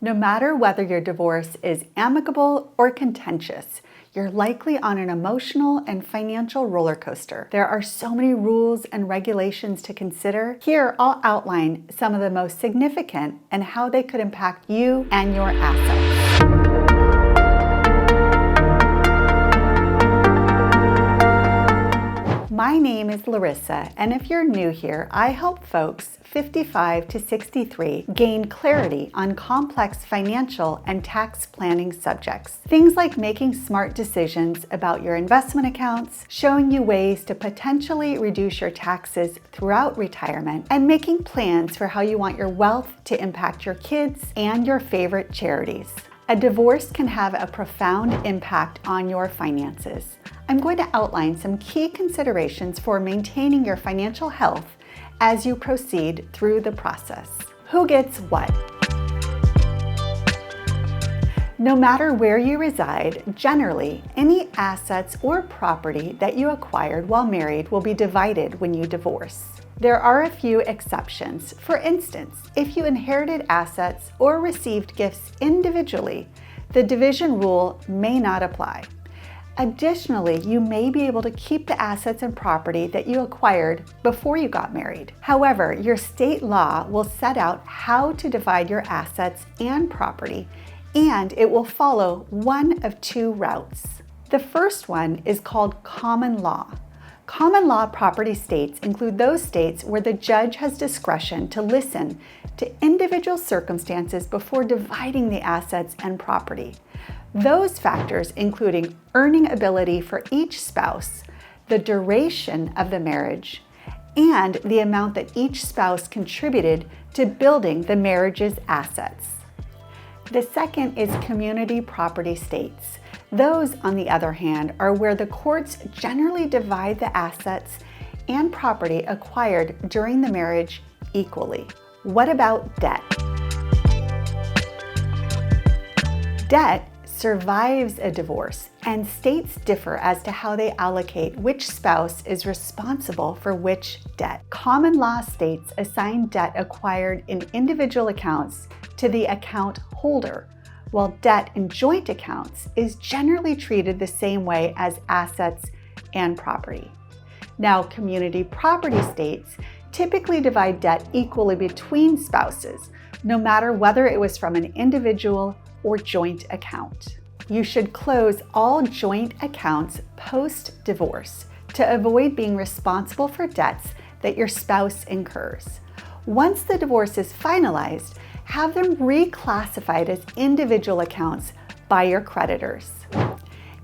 No matter whether your divorce is amicable or contentious, you're likely on an emotional and financial roller coaster. There are so many rules and regulations to consider. Here, I'll outline some of the most significant and how they could impact you and your assets. My name is Larissa, and if you're new here, I help folks 55 to 63 gain clarity on complex financial and tax planning subjects. Things like making smart decisions about your investment accounts, showing you ways to potentially reduce your taxes throughout retirement, and making plans for how you want your wealth to impact your kids and your favorite charities. A divorce can have a profound impact on your finances. I'm going to outline some key considerations for maintaining your financial health as you proceed through the process. Who gets what? No matter where you reside, generally, any assets or property that you acquired while married will be divided when you divorce. There are a few exceptions. For instance, if you inherited assets or received gifts individually, the division rule may not apply. Additionally, you may be able to keep the assets and property that you acquired before you got married. However, your state law will set out how to divide your assets and property, and it will follow one of two routes. The first one is called common law. Common law property states include those states where the judge has discretion to listen to individual circumstances before dividing the assets and property. Those factors including earning ability for each spouse, the duration of the marriage, and the amount that each spouse contributed to building the marriage's assets. The second is community property states. Those, on the other hand, are where the courts generally divide the assets and property acquired during the marriage equally. What about debt? Debt survives a divorce, and states differ as to how they allocate which spouse is responsible for which debt. Common law states assign debt acquired in individual accounts to the account holder, while debt in joint accounts is generally treated the same way as assets and property. Now, community property states typically divide debt equally between spouses, no matter whether it was from an individual or joint account. You should close all joint accounts post-divorce to avoid being responsible for debts that your spouse incurs. Once the divorce is finalized, have them reclassified as individual accounts by your creditors.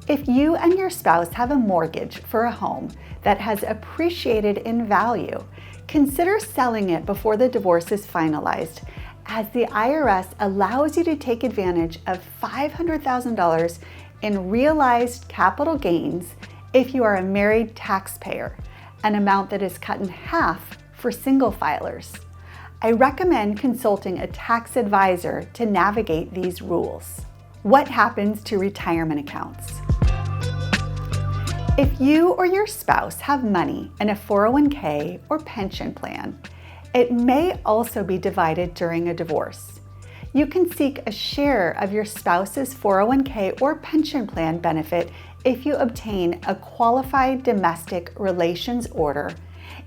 If you and your spouse have a mortgage for a home that has appreciated in value, consider selling it before the divorce is finalized, as the IRS allows you to take advantage of $500,000 in realized capital gains if you are a married taxpayer, an amount that is cut in half for single filers. I recommend consulting a tax advisor to navigate these rules. What happens to retirement accounts? If you or your spouse have money in a 401k or pension plan, it may also be divided during a divorce. You can seek a share of your spouse's 401k or pension plan benefit if you obtain a qualified domestic relations order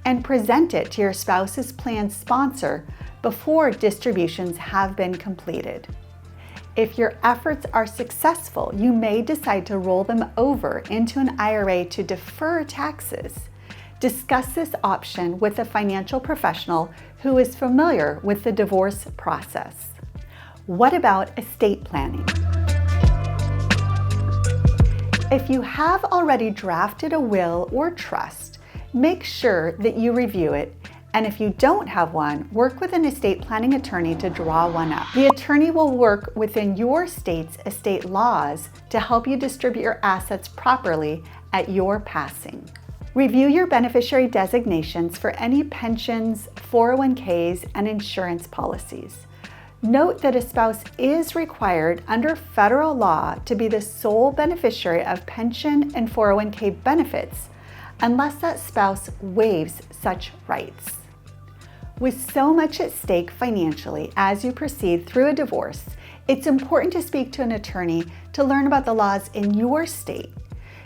and present it to your spouse's plan sponsor before distributions have been completed. If your efforts are successful, you may decide to roll them over into an IRA to defer taxes. Discuss this option with a financial professional who is familiar with the divorce process. What about estate planning? If you have already drafted a will or trust, make sure that you review it, and if you don't have one, work with an estate planning attorney to draw one up. The attorney will work within your state's estate laws to help you distribute your assets properly at your passing. Review your beneficiary designations for any pensions, 401ks, and insurance policies. Note that a spouse is required under federal law to be the sole beneficiary of pension and 401k benefits unless that spouse waives such rights. With so much at stake financially as you proceed through a divorce, It's important to speak to an attorney to learn about the laws in your state.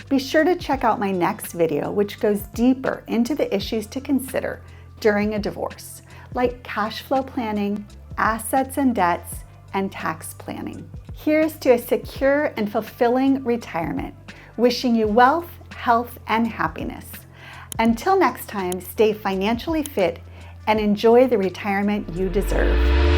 Be sure to check out my next video, which goes deeper into the issues to consider during a divorce, like cash flow planning, assets and debts, and tax planning. Here's to a secure and fulfilling retirement. Wishing you wealth, health, and happiness. Until next time, stay financially fit and enjoy the retirement you deserve.